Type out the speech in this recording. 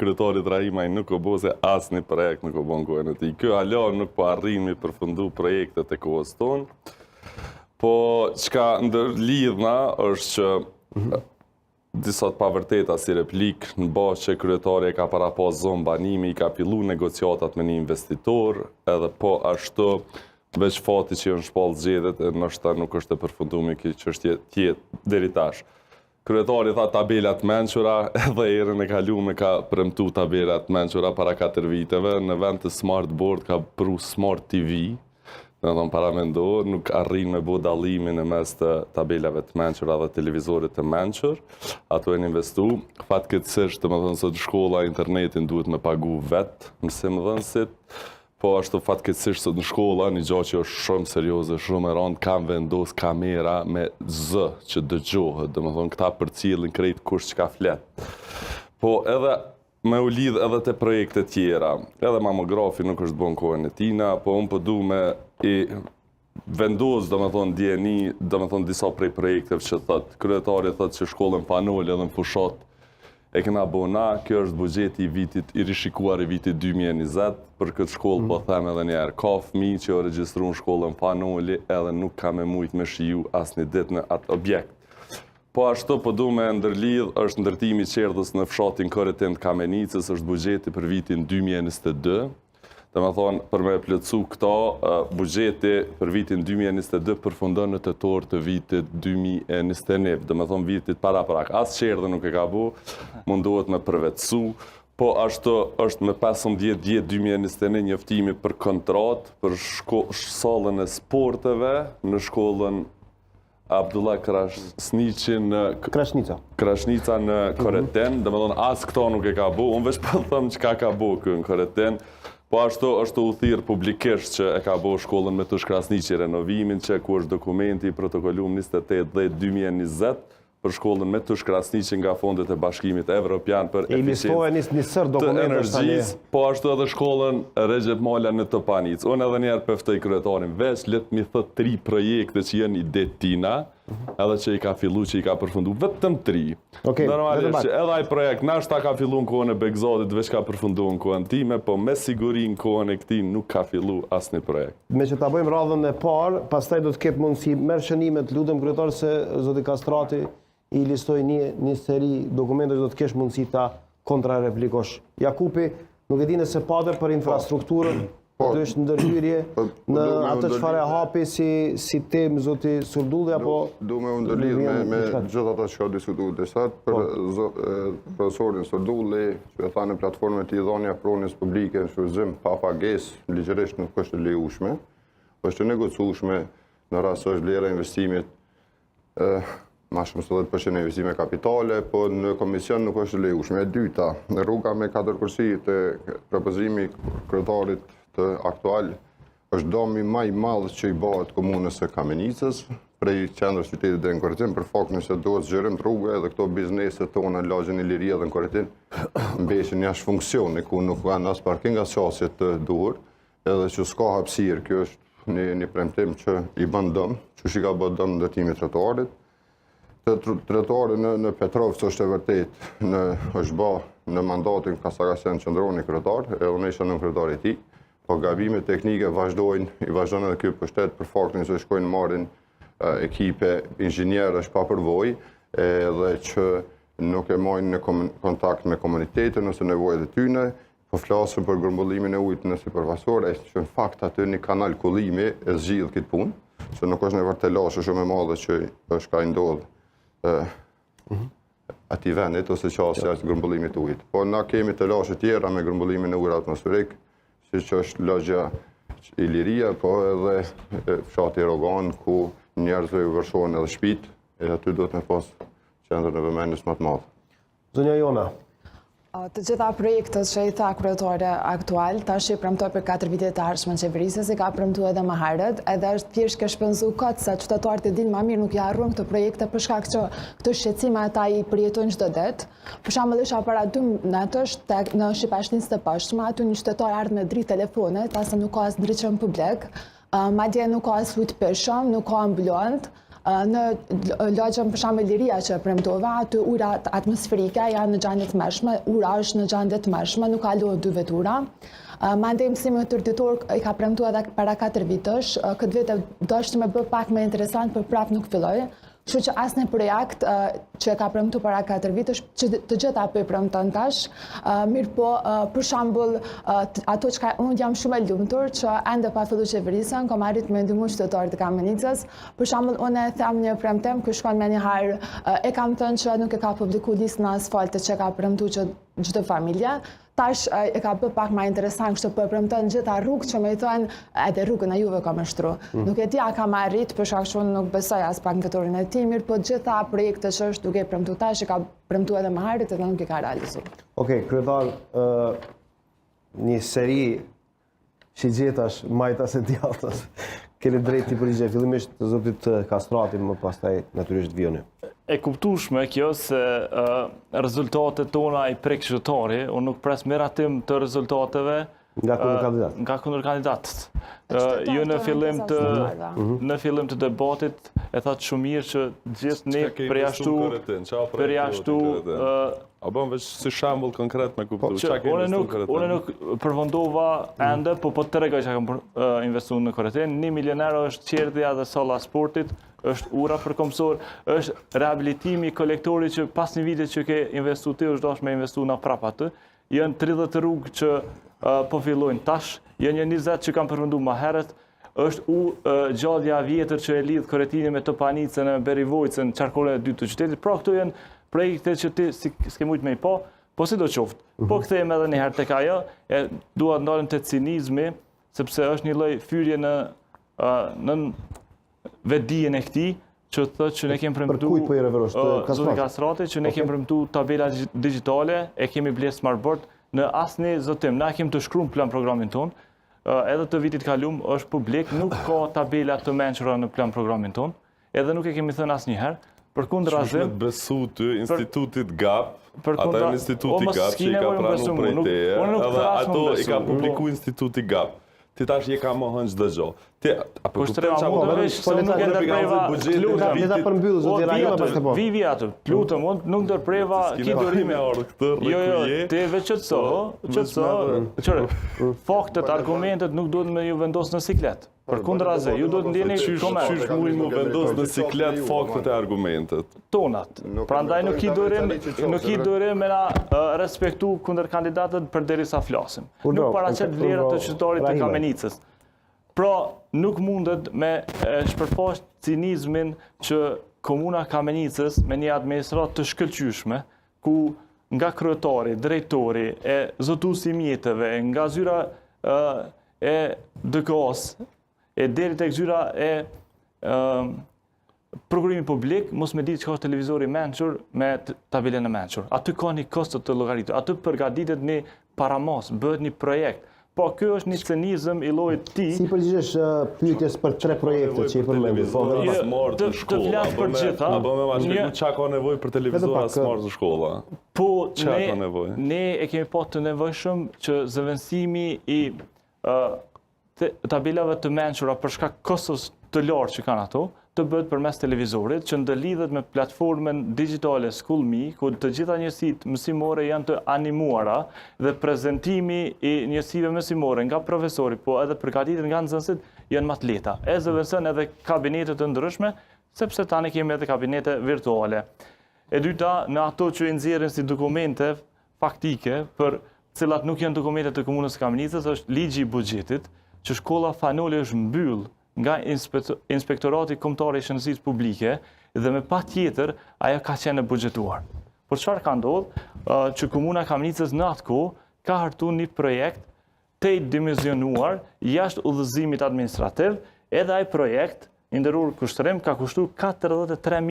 kryetarit Rahimaj nuk o bo se asnjë projekt nuk o bo në kohën e tij. Kjo hala nuk po arrin me përfundu projektet e kohës tonë. Po çka ndërlidhna është që disa të pavërteta si replik në bazë që kryetari ka para pas zonë banimi, i ka fillu negociatat me një investitor, edhe po ashtu veç fati që janë shpallë zgjedhjet, ndoshta nuk është e përfunduar kjo çështje tjetër deri tash. Kryetari tha tabelat mençura, edhe erën e kaluar ka premtu tabelat mençura para 4 viteve, në vend të Smart Board ka pru Smart TV. Para mendo, nuk arrin me bo dallimin e mes të tabelave të mençura dhe televizorit të mençur. Ato e në investu. Fatkeqësisht, domethënë se shkolla internetin duhet me pagu vetë mësimdhënësit. Po ashtu fatkeqësisht se në shkolla një gjë që është shumë serioze, shumë e rëndë, kanë vendos kamera me zë që dëgjohet. Domethënë këta përcjellin krejt kush çka flet. Po edhe me u lidh edhe te projekte tjera. Edhe mamografi nuk është bën kohën e tina, po unë po du me i vendos, domethënë dieni, domethënë disa prej projekteve që thot, kryetari thot që shkollën Panol edhe në fushat e kena bona, kjo është buxheti i vitit i rishikuar i vitit 2020, për këtë shkollë po them edhe një herë, ka fëmijë që u regjistruan shkollën Panoli edhe nuk ka me mujt me shiju asnjë ditë në atë objekt. Po ashtu po du me ndërlidh, është ndërtimi i qerdhës në fshatin Koretin të Kamenicës, është buxheti për vitin 2022. Domethënë, për me plotësu këto, buxheti për vitin 2022 përfundon në tetor të vitit 2021. Domethënë vitit paraprak. As qerdhë nuk e ka bu, mundohet me përvetësu. Po ashtu është me 15 vjet 2021 njoftimi për kontratë për sallën e sporteve në shkollën Abdullah Krashnici në Krashnica në Koreten, domethënë as këto nuk e ka bu, unë veç po them çka ka bu këtu në Koreten. Po ashtu është u thirr publikisht që e ka bu shkollën me Tush Krasniqi renovimin, që ku është dokumenti i protokollum 28/10/2020 për shkollën me Tush Krasniqi nga fondet e Bashkimit Evropian për eficiencë të energjisë, po ashtu edhe shkollën Recep Mala në Topanic. Unë edhe njerë pëftoj kryetarin veç, let mi thët 3 projekte që janë ide tina, edhe që i ka fillu, që i ka përfundu, vetëm 3. Normalisht që edhe ai projekt nashta ka fillu në kohën e Begzadit, veç ka përfundu në kohën time, po me siguri në kohën e këtij nuk ka fillu asnjë projekt. Me që ta bëjmë radhën e parë, pastaj do të ketë mundësi merr shënimet, lutem kryetar se zoti Kastrati i listoj një seri dokumente që do të kesh mundësi ta kontrareplikosh. Jakupi, nuk e di nëse pate për infrastrukturën, të është ndërhyrje në atë çfarë hapi si temë zoti Surdulli apo du me u ndërlidh me gjithë ata që ka diskutuar deri sot për profesorin Surdulli, që e tha në platformën e tij dhënia pronës publike në shfrytëzim pa pagesë ligjërisht nuk është e lejueshme, është e negocueshme në rast se është vlera e investimit ma shumë se 10% e investime kapitale, po në komision nuk është lejueshme. E dyta, rruga me 4 kursi të propozimi kryetarit të aktual është domi më i madh që i bëhet komunës së Kamenicës, prej qendrës qytetit deri në Korritim, për faktin se duhet zgjerim rrugë edhe këto bizneset tona në lagjin e Liria dhe në Korritim mbeshin jashtë funksioni, ku nuk kanë as parking as qasje të duhur, edhe që s'ka hapësirë. Kjo është një premtim që i bën dëm, që i ka bërë dëm ndërtimit trotuarit. Trotuari në Petrovcë është e vërtet është bë në mandatin Kasagasen qendroni kryetar, edhe unë isha në kryetari i tij, po gabimet teknike i vazhdon edhe ky pushtet për faktin se shkojnë marrin ekipe inxhinierësh pa përvojë, edhe që nuk e marrin në kontakt me komunitetin ose nevojat e tyre, po flasim për grumbullimin e ujit në sipërfaqësor, që në fakt aty një kanal kullimi e zgjidh këtë punë, që nuk është në vërtelashe shumë e madhe që është ka ndodhur ati vendit ose qasja është grumbullimit ujit. Po na kemi të lashe tjera me grumbullimin e ujit atmosferik, si që është lagja i Liria, po edhe fshati Rogan, ku njerëzve u vërshojnë edhe shtëpit, e aty do të me pas qendrën e vëmendjes më të madhe. Zonja Jona. Të gjitha projektet që i tha kryetari aktual, tash i premtoi për 4 vitet të ardhshme qeverisë, se ka premtuar edhe më herët, edhe është thjesht ke shpenzu kot sa qytetarët e dinë më mirë nuk ja harruan këto projekte për shkak që këto shqetësime ata i përjetojnë çdo ditë. Për shembull, isha para 2 natësh në Shqipashtinë të Poshtme, aty një qytetar ardhi me dritë telefone, pasi nuk ka as ndriçim publik, madje nuk ka as ujë peshëm, nuk ka ambulant. Në lagjen për shembull Liria që premtova, aty ura atmosferike janë në gjendje të mëshme, ura është në gjendje të mëshme, nuk kalohet 2 vetura. Mandej mësimi tërditor i ka premtuar edhe para 4 vitësh, këtë vit do është me bë pak më interesant, për prap nuk filloi. Kështu që asnjë projekt që ka premtuar para 4 vitësh, që të gjitha po i premton tash, mirë po, për shembull, ato që unë jam shumë e lumtur që ende pa filluar qeverisën, kam arrit me ndihmë qytetarët e Kamenicës. Për shembull, unë them një premtim që shkon më një herë, e kam thënë që nuk e ka publikuar listën e asfaltit që ka premtuar që çdo familje. Tash e ka bë pak më interesant, kështu po e premton gjitha rrugë që më i thonë edhe rrugën e juve ka mashtru. Nuk e di a ka marrit, për shkak se nuk besoj as pak në vetorin e tij, mirë po gjitha projektet që është duke premtuar tash, e ka premtuar edhe më herët edhe nuk i ka realizuar. Okej, kryetar, një seri shigjetash majtas e djathtas. Keni drejt të përgjigje fillimisht zotit Kastrati, më pastaj natyrisht Vioni. E kuptueshme kjo se rezultatet tona i prek qytetari, unë nuk pres miratim të rezultateve nga kundër kandidatët. Ju në fillim të debatit e thatë shumë mirë që gjithë ne përjashtu A bën veç si shembull konkret me kuptu. Unë nuk përfundova ende, po të tregoj që kam investuar në Koreten. 1 milioner është qerdhja dhe salla sportit, është ura për komsor, është rehabilitimi i kolektorit që pas një viti që ke investuar ti është dash me investu në prap atë. Janë 30 rrugë që po fillojnë tash, janë 20 që kam përfunduar më herët. Është gjallja vjetër që e lidh Koretinin me Topanicën, me Berivojcën, qarkullin e dytë të qytetit. Pra këto janë projekte që ti s'ke mujt me i po si do qoftë. Po kthejmë edhe një herë tek ajo, dua të ndalem te cinizmi, sepse është një lloj fyrje në vetdijen e këtij, që thotë që ne kemi premtuar. Për kujt po i referosh? Zoti Kastrati, që ne kemi premtuar tabela digjitale, e kemi bler smartboard në asnjë zotim. Na kemi të shkruar plan programin ton. Edhe të vitit kalum është publik, nuk ka tabela të mençura në plan programin ton, edhe nuk e kemi thënë asnjëherë. Përkundërzi, besu ty institutit GAP, ata instituti GAP që i ka pranuar prej teje, edhe ato i ka publiku instituti GAP. Ti tash je ka më hënë çdo gjë. Ti apo kupton çfarë do vesh, se nuk e ndërpreva. Le ta përmbyll zoti Rajma pas të po. Vivi atë. Lutem, unë nuk ndërpreva ki dorime orë këtë Jo, ti veç çfarë? Faktet, argumentet nuk duhet me ju vendos në siklet. Përkundrazi, ju duhet ndjeni koment. Qysh mund mu vendos në siklet faktet e argumentet tonat. Prandaj nuk i durim me na respektu kundër kandidatët përderisa flasim. Nuk paraqet vlerat të qytetarit të Kamenicës. Pra, nuk mundet me shpërfaqë cinizmin që komuna Kamenicës me një administratë të shkëlqyeshme, ku nga kryetari, drejtori, e zotuesi mjeteve, nga zyra e DKO-s, e deri tek zyra e prokurimi publik, mos me ditë që është televizori mençur me tabelën e mençur. Aty ka një kosto të llogaritur. Aty përgatitet një paramas, bëhet një projekt. Po, kjo është një cinizëm i llojit ti. Si përgjigjesh pyetjes për 3 projekte që i përmendë? Të flas për gjitha. Apo më vazhdim çka ka nevojë për televizora smart në shkolla. Po, çka ka nevojë? Ne e kemi pa të nevojshëm që zëvendësimi i tabelave të mençura për shkak kostos të lartë që kanë ato, të bëhet përmes televizorit, që ndërlidhet me platformën digjitale SchoolMe, ku të gjitha njësitë mësimore janë të animuara dhe prezantimi i njësive mësimore nga profesori, po edhe përgatitur nga nxënësit, janë më të lehta. E zëvendëson edhe kabinete të ndryshme, sepse tani kemi edhe kabinete virtuale. E dyta, në ato që i nxjerrin si dokumente faktike, për cilat nuk janë dokumente të komunës së Kamenicës, është ligji i buxhetit, që shkolla Fanoli është mbyll nga Inspektorati Kombëtar i Shëndetësisë Publike dhe me patjetër ajo ka qenë buxhetuar. Por çfarë ka ndodhur? Që komuna Kamenicës në atë kohë ka hartuar një projekt të dimensionuar jashtë udhëzimit administrativ, edhe ai projekt i ndërruar kushtrim ka kushtuar 43